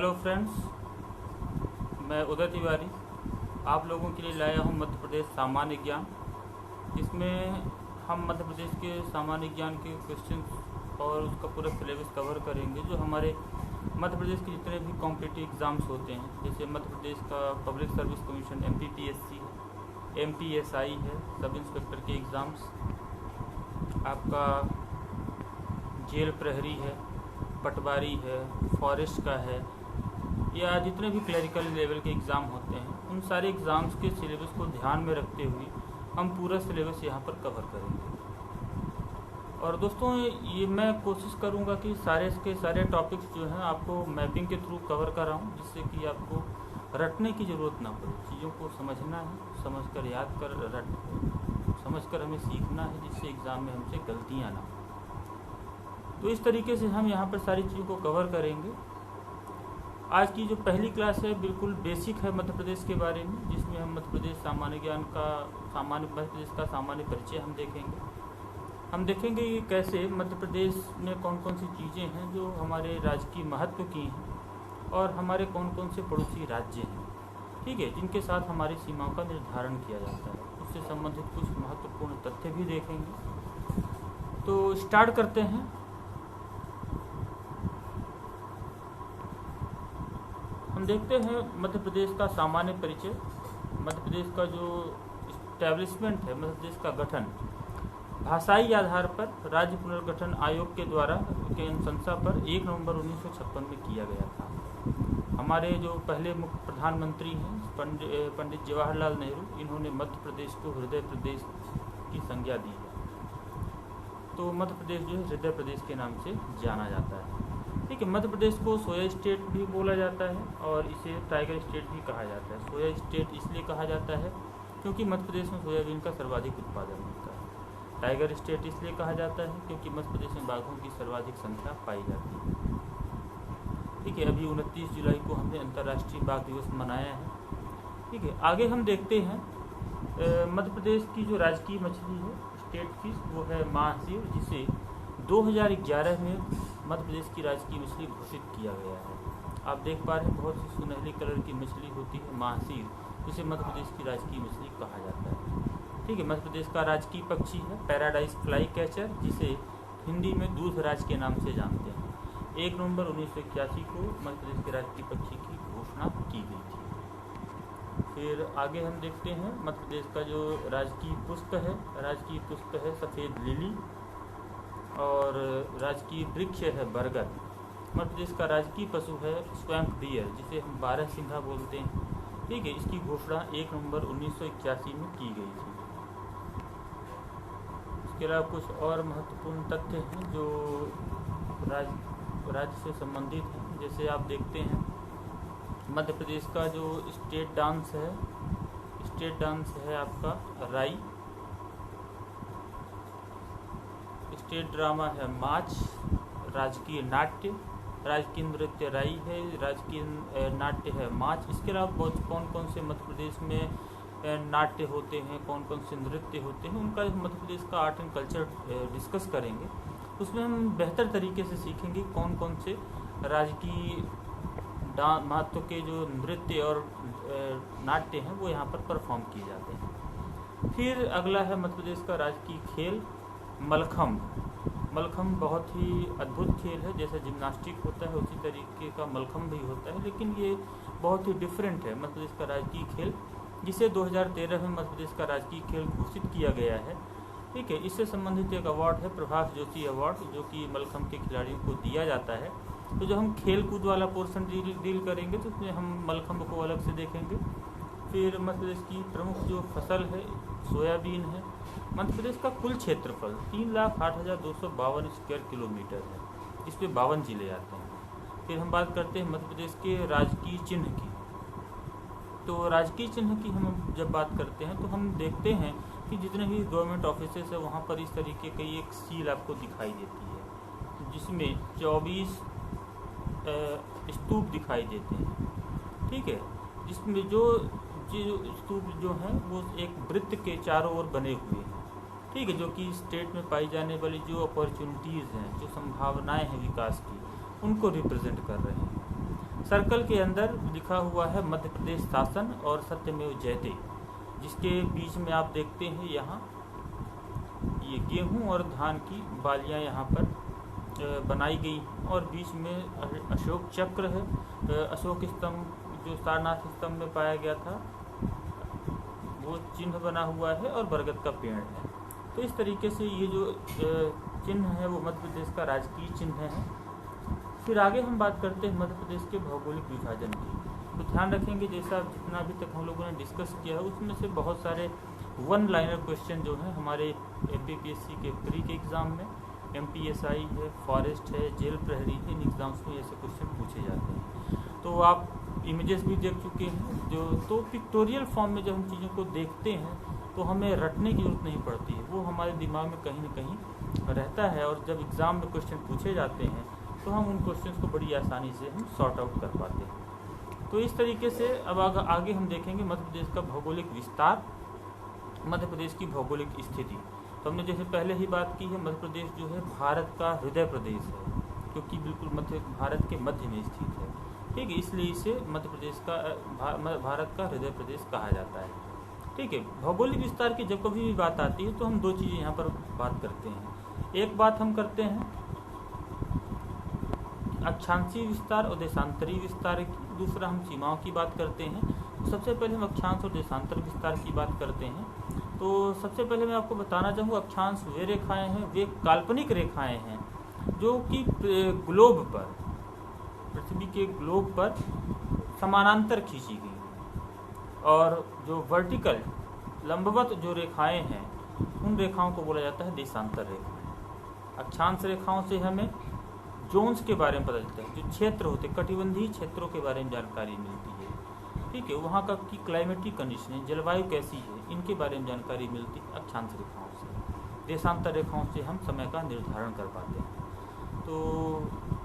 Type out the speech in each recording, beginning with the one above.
Hello friends, मैं उदय तिवारी आप लोगों के लिए लाया हूँ मध्य प्रदेश सामान्य ज्ञान। इसमें हम मध्य प्रदेश के सामान्य ज्ञान के क्वेश्चन और उसका पूरा सिलेबस कवर करेंगे। जो हमारे मध्य प्रदेश के जितने भी कॉम्पिटिटिव एग्ज़ाम्स होते हैं, जैसे मध्य प्रदेश का पब्लिक सर्विस कमीशन MPPSC है, MPSI है, सब इंस्पेक्टर के एग्ज़ाम्स, आपका जेल प्रहरी है, पटवारी है, फॉरेस्ट का है, या जितने भी क्लरिकल लेवल के एग्ज़ाम होते हैं, उन सारे एग्ज़ाम्स के सिलेबस को ध्यान में रखते हुए हम पूरा सिलेबस यहाँ पर कवर करेंगे। और दोस्तों, ये मैं कोशिश करूँगा कि सारे के सारे टॉपिक्स जो हैं आपको मैपिंग के थ्रू कवर कराऊँ, जिससे कि आपको रटने की ज़रूरत ना पड़े। चीज़ों को समझना है, समझकर याद कर समझकर हमें सीखना है, जिससे एग्ज़ाम में हमसे गलतियाँ ना हो। तो इस तरीके से हम यहाँ पर सारी चीज़ों को कवर करेंगे। आज की जो पहली क्लास है बिल्कुल बेसिक है मध्य प्रदेश के बारे में, जिसमें हम मध्य प्रदेश सामान्य ज्ञान का मध्य प्रदेश का सामान्य परिचय हम देखेंगे कि कैसे मध्य प्रदेश में कौन कौन सी चीज़ें हैं जो हमारे राज्य की महत्व की हैं, और हमारे कौन कौन से पड़ोसी राज्य हैं, ठीक है, जिनके साथ हमारी सीमाओं का निर्धारण किया जाता है। उससे संबंधित कुछ महत्वपूर्ण तथ्य भी देखेंगे। तो स्टार्ट करते हैं। हम देखते हैं मध्य प्रदेश का सामान्य परिचय। मध्य प्रदेश का जो इस्टेब्लिशमेंट है, मध्य प्रदेश का गठन भाषाई आधार पर राज्य पुनर्गठन आयोग के द्वारा के अनुशंसा पर 1 नवंबर 1956 में किया गया था। हमारे जो पहले मुख्य प्रधानमंत्री हैं पंडित जवाहरलाल नेहरू, इन्होंने मध्य प्रदेश को हृदय प्रदेश की संज्ञा दी है। तो मध्य प्रदेश जो है हृदय प्रदेश के नाम से जाना जाता है। ठीक है, मध्य प्रदेश को सोया स्टेट भी बोला जाता है और इसे टाइगर स्टेट भी कहा जाता है। सोया स्टेट इसलिए कहा जाता है क्योंकि मध्य प्रदेश में सोयाबीन का सर्वाधिक उत्पादन होता है। टाइगर स्टेट इसलिए कहा जाता है क्योंकि मध्य प्रदेश में बाघों की सर्वाधिक संख्या पाई जाती है। ठीक है, अभी 29 जुलाई को हमने अंतर्राष्ट्रीय बाघ दिवस मनाया है। ठीक है, आगे हम देखते हैं मध्य प्रदेश की जो राजकीय मछली है, स्टेट फिश, वो है महासीर, जिसे 2011 में मध्य प्रदेश की राजकीय मछली घोषित किया गया है। आप देख पा रहे हैं बहुत सी सुनहरी कलर की मछली होती है महासीर, जिसे मध्य प्रदेश की राजकीय मछली कहा जाता है। ठीक है, मध्य प्रदेश का राजकीय पक्षी है पैराडाइज फ्लाई कैचर, जिसे हिंदी में दूध राज के नाम से जानते हैं। 1 नवंबर 1981 को मध्य प्रदेश के राजकीय पक्षी की घोषणा की गई थी। फिर आगे हम देखते हैं मध्य प्रदेश का जो राजकीय पुष्प है सफ़ेद लिली, और राजकीय वृक्ष है बरगद। मध्य प्रदेश का राजकीय पशु है स्वैम्प डियर, जिसे हम 12 सिंघा बोलते हैं। ठीक है, इसकी घोषणा 1 नवंबर 1981 में की गई थी। इसके अलावा कुछ और महत्वपूर्ण तथ्य हैं जो राज्य से संबंधित हैं। जैसे आप देखते हैं मध्य प्रदेश का जो स्टेट डांस है आपका राई, स्टेट ड्रामा है माच, राजकीय नाट्य, राजकीय नृत्य राई है, राजकीय नाट्य है माच। इसके अलावा बहुत कौन से मध्य प्रदेश में नाट्य होते हैं, कौन कौन से नृत्य होते हैं, उनका मध्य प्रदेश का आर्ट एंड कल्चर डिस्कस करेंगे। उसमें हम बेहतर तरीके से सीखेंगे कौन कौन से राजकीय महत्व के जो नृत्य और नाट्य हैं वो यहाँ पर परफॉर्म किए जाते हैं। फिर अगला है मध्य प्रदेश का राजकीय खेल मलखम्ब बहुत ही अद्भुत खेल है। जैसे जिम्नास्टिक होता है उसी तरीके का मलखम्ब भी होता है, लेकिन ये बहुत ही डिफरेंट है। मध्य प्रदेश का राजकीय खेल, जिसे 2013 में मध्य प्रदेश का राजकीय खेल घोषित किया गया है। ठीक है, इससे संबंधित एक अवार्ड है प्रभास जोशी अवार्ड, जो कि मलखम्ब के खिलाड़ियों को दिया जाता है। तो जब हम खेल कूद वाला पोर्शन डील करेंगे तो उसमें हम मलखम्ब को अलग से देखेंगे। फिर मध्य प्रदेश की प्रमुख जो फसल है सोयाबीन है। मध्य प्रदेश का कुल क्षेत्रफल 3,08,252 स्क्वायर किलोमीटर है। इस पे 52 जिले आते हैं। फिर हम बात करते हैं मध्य प्रदेश के राजकीय चिन्ह की। तो राजकीय चिन्ह की हम जब बात करते हैं तो हम देखते हैं कि जितने भी गवर्नमेंट ऑफिसेस है वहाँ पर इस तरीके की एक सील आपको दिखाई देती है, जिसमें 24 स्तूप दिखाई देते हैं। ठीक है, जिसमें जो स्तूप जो हैं वो एक वृत्त के चारों ओर बने हुए हैं। ठीक है, जो कि स्टेट में पाई जाने वाली जो अपॉर्चुनिटीज़ हैं, जो संभावनाएं हैं विकास की, उनको रिप्रेजेंट कर रहे हैं। सर्कल के अंदर लिखा हुआ है मध्य प्रदेश शासन और सत्यमेव जयते, जिसके बीच में आप देखते हैं यहाँ ये गेहूं और धान की बालियाँ यहाँ पर बनाई गई और बीच में अशोक चक्र है, अशोक स्तंभ जो सारनाथ स्तंभ में पाया गया था वो चिन्ह बना हुआ है और बरगद का पेड़ है। तो इस तरीके से ये जो चिन्ह है वो मध्य प्रदेश का राजकीय चिन्ह है। फिर आगे हम बात करते हैं मध्य प्रदेश के भौगोलिक विभाजन की। तो ध्यान रखेंगे जैसा जितना अभी तक हम लोगों ने डिस्कस किया है उसमें से बहुत सारे वन लाइनर क्वेश्चन जो हैं हमारे MPPSC के प्री के एग्ज़ाम में, MPSI है, फॉरेस्ट है, जेल प्रहरी है, इन एग्ज़ाम्स में ऐसे क्वेश्चन पूछे जाते हैं। तो आप इमेजेस भी देख चुके हैं जो, तो पिक्टोरियल फॉर्म में जब हम चीज़ों को देखते हैं तो हमें रटने की जरूरत नहीं पड़ती है, वो हमारे दिमाग में कहीं ना कहीं रहता है और जब एग्ज़ाम में क्वेश्चन पूछे जाते हैं तो हम उन क्वेश्चंस को बड़ी आसानी से हम सॉर्ट आउट कर पाते हैं। तो इस तरीके से अब आगे हम देखेंगे मध्य प्रदेश का भौगोलिक विस्तार, मध्य प्रदेश की भौगोलिक स्थिति। तो हमने जैसे पहले ही बात की है, मध्य प्रदेश जो है भारत का हृदय प्रदेश है, क्योंकि बिल्कुल भारत के मध्य में स्थित है। ठीक है, इसलिए इसे मध्य प्रदेश का भारत का हृदय प्रदेश कहा जाता है। ठीक है, भौगोलिक विस्तार की जब कभी भी बात आती है तो हम दो चीज़ें यहाँ पर बात करते हैं। एक बात हम करते हैं अक्षांशीय विस्तार और देशांतरीय विस्तार की, दूसरा हम सीमाओं की बात करते हैं। तो सबसे पहले हम अक्षांश और देशांतर विस्तार की बात करते हैं। तो सबसे पहले मैं आपको बताना चाहूँगा अक्षांश वे रेखाएं हैं, वे काल्पनिक रेखाएं हैं जो कि ग्लोब पर, पृथ्वी के ग्लोब पर समानांतर खींची गई, और जो वर्टिकल लंबवत जो रेखाएं हैं उन रेखाओं को बोला जाता है देशांतर रेखाएं। अक्षांश रेखाओं से हमें जोन्स के बारे में पता चलता है, जो क्षेत्र होते कटिबंधीय क्षेत्रों के बारे में जानकारी मिलती है। ठीक है, वहाँ का की क्लाइमेटिक कंडीशन है, जलवायु कैसी है, इनके बारे में जानकारी मिलती है अक्षांश रेखाओं से। देशांतर रेखाओं से हम समय का निर्धारण कर पाते हैं। तो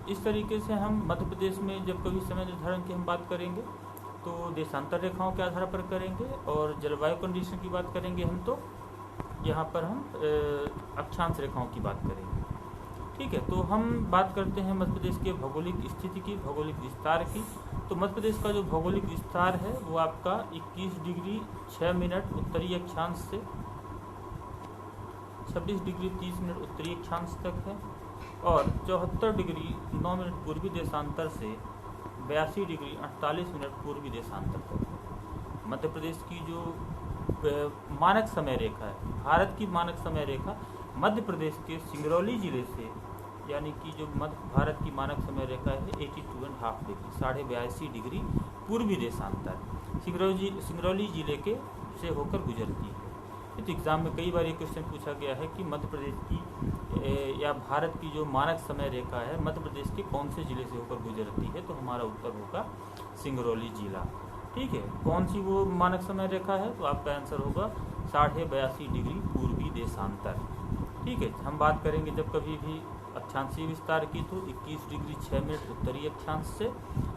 इस तरीके से हम मध्य प्रदेश में जब कभी समय निर्धारण की हम बात करेंगे तो देशांतर रेखाओं के आधार पर करेंगे, और जलवायु कंडीशन की बात करेंगे हम तो यहाँ पर हम अक्षांश रेखाओं की बात करेंगे। ठीक है, तो हम बात करते हैं मध्य प्रदेश के भौगोलिक स्थिति की, भौगोलिक विस्तार की। तो मध्य प्रदेश का जो भौगोलिक विस्तार है वो आपका 21 डिग्री 6 मिनट उत्तरी अक्षांश से 26 डिग्री 30 मिनट उत्तरी अक्षांश तक है, और 74 डिग्री 9 मिनट पूर्वी देशांतर से 82 डिग्री 48 मिनट पूर्वी देशांतर तक है। मध्य प्रदेश की जो मानक समय रेखा है, भारत की मानक समय रेखा मध्य प्रदेश के सिंगरौली जिले से, यानी कि जो मध्य भारत की मानक समय रेखा है 82.5 डिग्री 82.5 डिग्री पूर्वी देशांतर सिंगरौली जिले के से होकर गुजरती है। इस एग्ज़ाम में कई बार ये क्वेश्चन पूछा गया है कि मध्य प्रदेश की या भारत की जो मानक समय रेखा है मध्य प्रदेश के कौन से जिले से होकर गुजरती है, तो हमारा उत्तर होगा सिंगरौली जिला। ठीक है, कौन सी वो मानक समय रेखा है, तो आपका आंसर होगा 82.5 डिग्री पूर्वी देशांतर। ठीक है, हम बात करेंगे जब कभी भी अक्षांशीय विस्तार की तो 21 डिग्री 6 मिनट उत्तरी अक्षांश से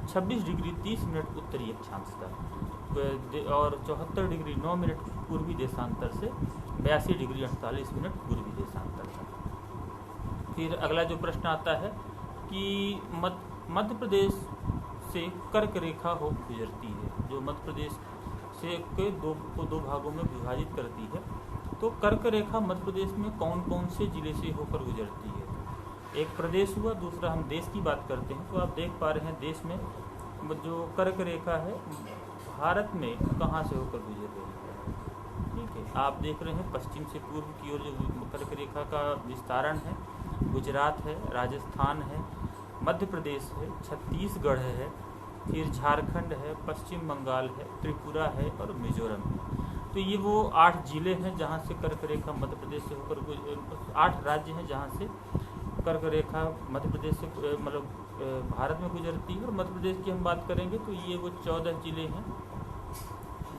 26 डिग्री 30 मिनट उत्तरी अक्षांश तक, और 74 डिग्री 9 मिनट पूर्वी देशांतर से 82 डिग्री 48 मिनट पूर्वी देशांतर तक। फिर अगला जो प्रश्न आता है कि मध्य प्रदेश से कर्क रेखा हो गुजरती है, जो मध्य प्रदेश से के दो भागों में विभाजित करती है। तो कर्क रेखा मध्य प्रदेश में कौन कौन से जिले से होकर गुजरती है? एक प्रदेश हुआ, दूसरा हम देश की बात करते हैं। तो आप देख पा रहे हैं देश में जो कर्क रेखा है भारत में कहाँ से होकर गुजर रही है। ठीक है, आप देख रहे हैं पश्चिम से पूर्व की ओर जो कर्क रेखा का विस्तारण है, गुजरात है, राजस्थान है, मध्य प्रदेश है, छत्तीसगढ़ है, फिर झारखंड है, पश्चिम बंगाल है, त्रिपुरा है और मिजोरम है। तो ये वो 8 जिले हैं जहाँ से कर्क रेखा मध्य प्रदेश से होकर 8 राज्य हैं जहाँ से कर्क रेखा मध्य प्रदेश से मतलब भारत में गुजरती है। और मध्य प्रदेश की हम बात करेंगे तो ये वो 14 जिले हैं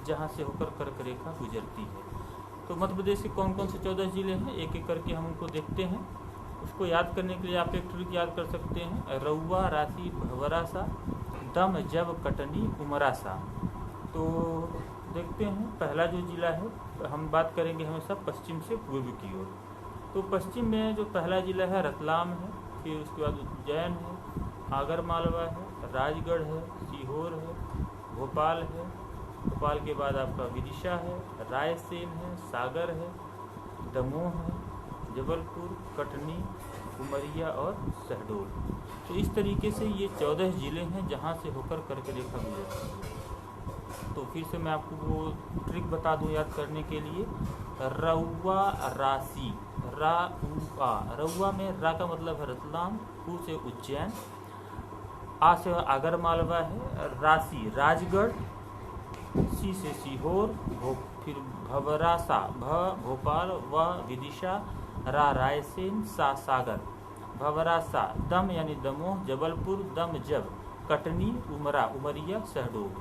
जहाँ से होकर कर्क रेखा गुजरती है। तो मध्य प्रदेश के कौन कौन से 14 जिले हैं, एक एक करके हम उनको देखते हैं। उसको याद करने के लिए आप एक ट्रिक याद कर सकते हैं, रउआ, राशि, भवरासा, दम, जब, कटनी, उमरासा। तो देखते हैं पहला जो जिला है हम बात करेंगे हमेशा पश्चिम से पूर्व की ओर। तो पश्चिम में जो पहला जिला है रतलाम है, फिर उसके बाद उज्जैन है, आगर मालवा है, राजगढ़ है, सीहोर है, भोपाल है, भोपाल के बाद आपका विदिशा है, रायसेन है, सागर है, दमोह है, जबलपुर, कटनी, उमरिया और शहडोल। तो इस तरीके से ये 14 ज़िले हैं जहाँ से होकर कर्क रेखा गुजरती है। तो फिर से मैं आपको वो ट्रिक बता दूं याद करने के लिए। रउआ राशि, रउआ में रा का मतलब है रतलाम, उ से उज्जैन, आ से आगर मालवा है, राशि राजगढ़, सी से सीहोर, फिर भवरासा, भोपाल, व विदिशा, रायसेन, सागर, भवरासा, दम यानी दमोह, जबलपुर, दम जब, कटनी, उमरिया, शहडोल,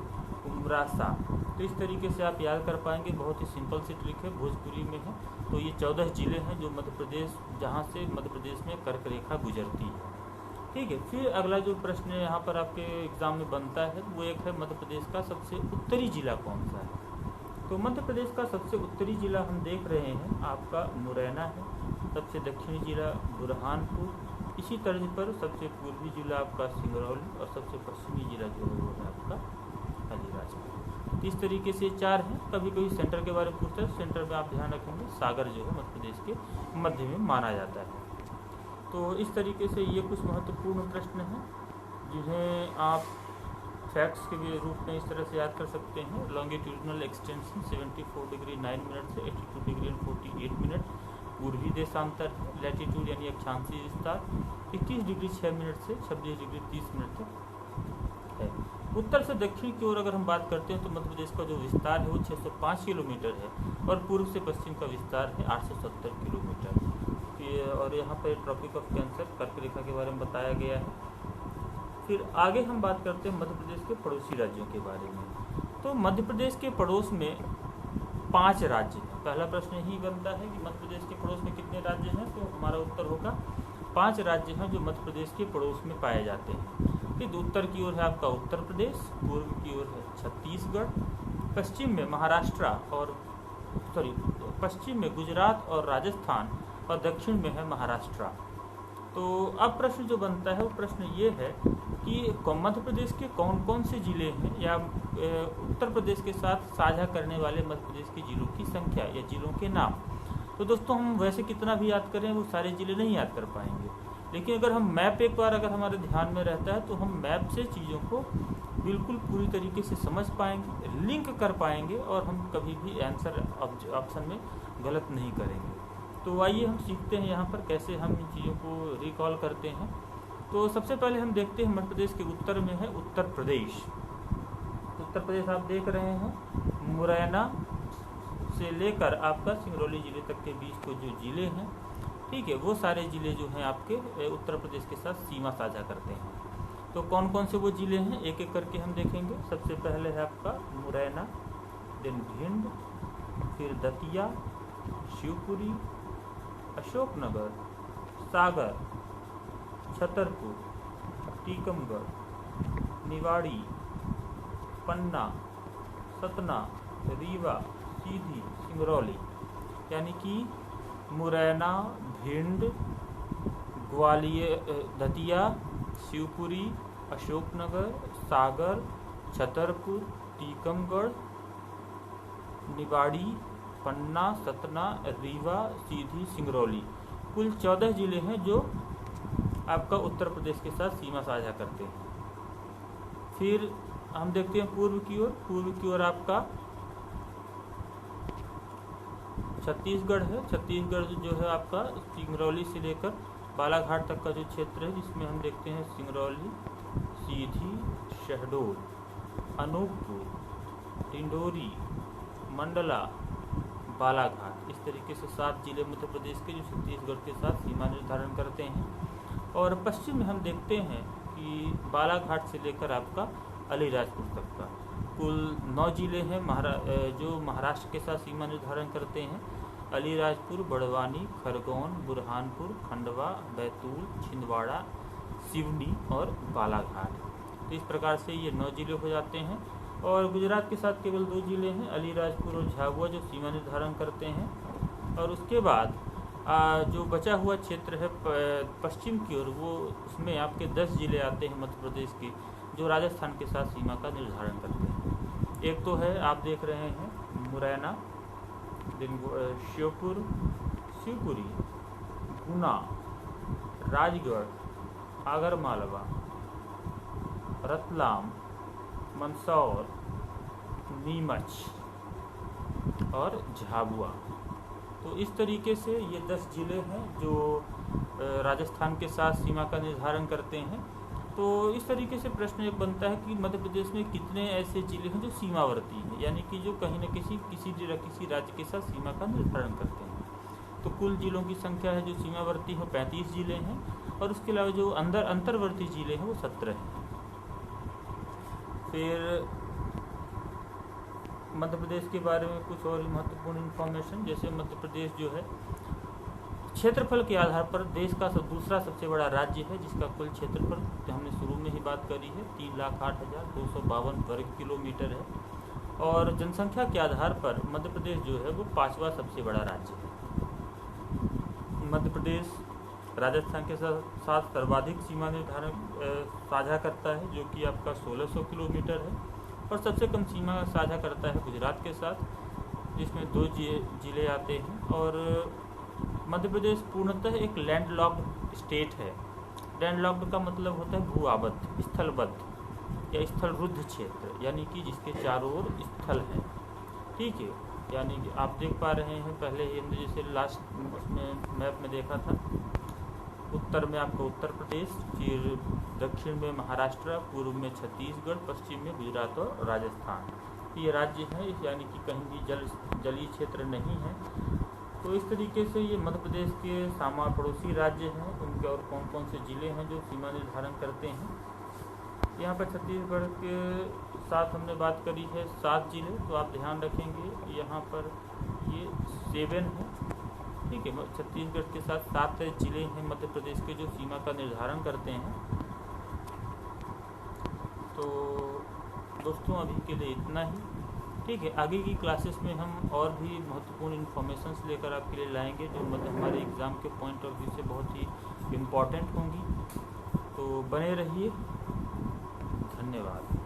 उमरासा। तो इस तरीके से आप याद कर पाएंगे। बहुत ही सिंपल सी ट्रिक है, भोजपुरी में है। तो ये 14 ज़िले हैं जो मध्य प्रदेश, जहाँ से मध्य प्रदेश में कर्क रेखा गुजरती है। ठीक है। फिर अगला जो प्रश्न यहाँ पर आपके एग्जाम में बनता है वो एक है, मध्य प्रदेश का सबसे उत्तरी जिला कौन सा है। तो मध्य प्रदेश का सबसे उत्तरी जिला हम देख रहे हैं आपका मुरैना है, सबसे दक्षिणी जिला बुरहानपुर, इसी तर्ज पर सबसे पूर्वी जिला आपका सिंगरौली और सबसे पश्चिमी जिला जो है वो है आपका अलीराजपुर। इस तरीके से 4 हैं। कभी कभी सेंटर के बारे में पूछता है, सेंटर में आप ध्यान रखेंगे सागर जो है मध्य प्रदेश के मध्य में माना जाता है। तो इस तरीके से ये कुछ महत्वपूर्ण प्रश्न हैं जिन्हें आप फैक्ट्स के रूप में इस तरह से याद कर सकते हैं। लॉन्गिट्यूडनल एक्सटेंशन 74 डिग्री 9 मिनट से 82 डिग्री 48 मिनट पूर्वी देशांतर है। लैटीट्यूड यानी अक्षांशीय विस्तार 21 डिग्री 6 मिनट से 26 डिग्री 30 मिनट तक है। उत्तर से दक्षिण की ओर अगर हम बात करते हैं तो मध्य प्रदेश का जो विस्तार है वो 605 किलोमीटर है और पूर्व से पश्चिम का विस्तार है 870 किलोमीटर। और यहाँ पर ट्रॉपिक ऑफ कैंसर कर्क रेखा के बारे में बताया गया है। फिर आगे हम बात करते हैं मध्य प्रदेश के पड़ोसी राज्यों के बारे में। तो मध्य प्रदेश के पड़ोस में 5 राज्य हैं। पहला प्रश्न यही बनता है कि मध्य प्रदेश के पड़ोस में कितने राज्य हैं, तो हमारा उत्तर होगा 5 राज्य हैं जो मध्य प्रदेश के पड़ोस में पाए जाते हैं। फिर उत्तर की ओर है आपका उत्तर प्रदेश, पूर्व की ओर है छत्तीसगढ़, पश्चिम में महाराष्ट्र और पश्चिम में गुजरात और राजस्थान और दक्षिण में है महाराष्ट्र। तो अब प्रश्न जो बनता है वो प्रश्न ये है कि मध्य प्रदेश के कौन कौन से जिले हैं या उत्तर प्रदेश के साथ साझा करने वाले मध्य प्रदेश के जिलों की संख्या या जिलों के नाम। तो दोस्तों हम वैसे कितना भी याद करें वो सारे जिले नहीं याद कर पाएंगे, लेकिन अगर हम मैप एक बार अगर हमारे ध्यान में रहता है तो हम मैप से चीज़ों को बिल्कुल पूरी तरीके से समझ पाएंगे, लिंक कर पाएंगे और हम कभी भी आंसर ऑप्शन में गलत नहीं करेंगे। तो आइए हम सीखते हैं यहाँ पर कैसे हम इन चीज़ों को रिकॉल करते हैं। तो सबसे पहले हम देखते हैं मध्य प्रदेश के उत्तर में है उत्तर प्रदेश। उत्तर प्रदेश आप देख रहे हैं मुरैना से लेकर आपका सिंगरौली जिले तक के बीच को जो जिले हैं, ठीक है, वो सारे जिले जो हैं आपके उत्तर प्रदेश के साथ सीमा साझा करते हैं। तो कौन कौन से वो जिले हैं एक एक करके हम देखेंगे। सबसे पहले है आपका मुरैना, देन भिंड, फिर दतिया, शिवपुरी, अशोकनगर, सागर, छतरपुर, टीकमगढ़, निवाड़ी, पन्ना, सतना, रीवा, सीधी, सिंगरौली। यानी कि मुरैना, भिंड, ग्वालियर, दतिया, शिवपुरी, अशोकनगर, सागर, छतरपुर, टीकमगढ़, निवाड़ी, पन्ना, सतना, रीवा, सीधी, सिंगरौली, कुल 14 जिले हैं जो आपका उत्तर प्रदेश के साथ सीमा साझा करते हैं। फिर हम देखते हैं पूर्व की ओर आपका छत्तीसगढ़ है। छत्तीसगढ़ जो है आपका सिंगरौली से लेकर बालाघाट तक का जो क्षेत्र है, जिसमें हम देखते हैं सिंगरौली, सीधी, शहडोल, अनूपपुर, डिंडोरी, मंडला, बालाघाट। इस तरीके से 7 जिले मध्य प्रदेश के जो छत्तीसगढ़ के साथ सीमा निर्धारण करते हैं। और पश्चिम में हम देखते हैं कि बालाघाट से लेकर आपका अलीराजपुर तक का कुल 9 जिले हैं जो महाराष्ट्र के साथ सीमा निर्धारण करते हैं। अलीराजपुर, बड़वानी, खरगोन, बुरहानपुर, खंडवा, बैतूल, छिंदवाड़ा, सिवनी और बालाघाट। तो इस प्रकार से ये 9 जिले हो जाते हैं। और गुजरात के साथ केवल 2 जिले हैं, अलीराजपुर और झाबुआ, जो सीमा निर्धारण करते हैं। और उसके बाद जो बचा हुआ क्षेत्र है पश्चिम की ओर, वो उसमें आपके 10 जिले आते हैं मध्य प्रदेश के, जो राजस्थान के साथ सीमा का निर्धारण करते हैं। एक तो है, आप देख रहे हैं, मुरैना, श्योपुर, शिवपुरी, गुना, राजगढ़, आगरमालवा, रतलाम, मंदसौर, नीमच और झाबुआ। तो इस तरीके से ये 10 जिले हैं जो राजस्थान के साथ सीमा का निर्धारण करते हैं। तो इस तरीके से प्रश्न एक बनता है कि मध्य प्रदेश में कितने ऐसे जिले हैं जो सीमावर्ती हैं, यानी कि जो कहीं न किसी राज्य के साथ सीमा का निर्धारण करते हैं। तो कुल जिलों की संख्या है जो सीमावर्ती है 35 जिले हैं, और उसके अलावा जो अंतर्वर्ती जिले हैं वो 17 हैं। फिर मध्य प्रदेश के बारे में कुछ और महत्वपूर्ण इन्फॉर्मेशन, जैसे मध्य प्रदेश जो है क्षेत्रफल के आधार पर देश का दूसरा सबसे बड़ा राज्य है, जिसका कुल क्षेत्रफल हमने शुरू में ही बात करी है 3,08,252 वर्ग किलोमीटर है। और जनसंख्या के आधार पर मध्य प्रदेश जो है वो 5वां सबसे बड़ा राज्य है। मध्य प्रदेश राजस्थान के साथ सर्वाधिक सीमा निर्धारण साझा करता है, जो कि आपका 1600 किलोमीटर है, और सबसे कम सीमा साझा करता है गुजरात के साथ, जिसमें 2 जिले आते हैं। और मध्य प्रदेश पूर्णतः एक लैंडलॉक्ड स्टेट है। लैंडलॉक्ड का मतलब होता है भू-आबद्ध, स्थलबद्ध या स्थलरुद्ध क्षेत्र, यानी कि जिसके चारों ओर स्थल है। ठीक है, यानी कि आप देख पा रहे हैं, पहले ही हमने जैसे लास्ट उसमें मैप में देखा था, उत्तर में आपका उत्तर प्रदेश, फिर दक्षिण में महाराष्ट्र, पूर्व में छत्तीसगढ़, पश्चिम में गुजरात और राजस्थान। ये राज्य हैं, यानी कि कहीं भी जलीय क्षेत्र नहीं है। तो इस तरीके से ये मध्य प्रदेश के पड़ोसी राज्य हैं, उनके और कौन कौन से ज़िले हैं जो सीमा निर्धारण करते हैं। यहाँ पर छत्तीसगढ़ के साथ हमने बात करी है 7 जिले, तो आप ध्यान रखेंगे यहाँ पर ये 7 है। ठीक है, छत्तीसगढ़ के साथ 7 जिले हैं मध्य प्रदेश के जो सीमा का निर्धारण करते हैं। तो दोस्तों अभी के लिए इतना ही। ठीक है, आगे की क्लासेस में हम और भी महत्वपूर्ण इन्फॉर्मेशंस लेकर आपके लिए लाएंगे, जो मतलब हमारे एग्ज़ाम के पॉइंट ऑफ व्यू से बहुत ही इम्पॉर्टेंट होंगी। तो बने रहिए, धन्यवाद।